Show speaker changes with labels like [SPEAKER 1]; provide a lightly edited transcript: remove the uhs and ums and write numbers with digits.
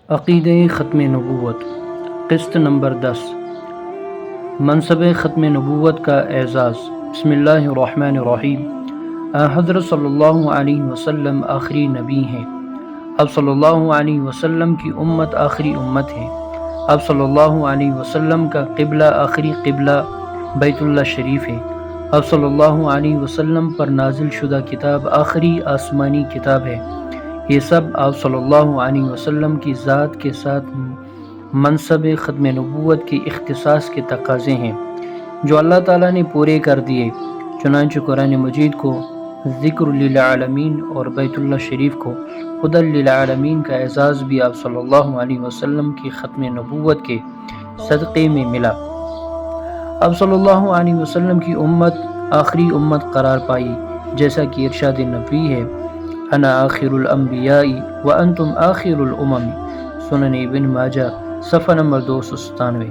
[SPEAKER 1] عقیدہ ختم نبوت قسط نمبر 10 منصب ختم نبوت کا اعزاز۔ بسم اللہ الرحمن الرحیم۔ حضرت صلی اللہ علیہ وسلم آخری نبی ہیں۔ اب صلی اللہ علیہ وسلم کی امت آخری امت ہے۔ اب صلی اللہ علیہ وسلم کا قبلہ آخری قبلہ بیت اللہ شریف ہے۔ اب صلی اللہ علیہ وسلم پر نازل شدہ کتاب آخری آسمانی کتاب ہے۔ یہ سب آپ صلی اللہ علیہ وسلم کی ذات کے ساتھ منصب ختم نبوت کے اختصاص کے تقاضے ہیں جو اللہ تعالیٰ نے پورے کر دیے۔ چنانچہ قرآن مجید کو ذکر للعالمین اور بیت اللہ شریف کو ہدی للعالمین کا اعزاز بھی آپ صلی اللہ علیہ وسلم کی ختم نبوت کے صدقے میں ملا۔ آپ صلی اللہ علیہ وسلم کی امت آخری امت قرار پائی، جیسا کہ ارشاد نبوی ہے، انا آخر الانبیاء وانتم آخر الامم، سنن ابن ماجہ صفحہ نمبر 297۔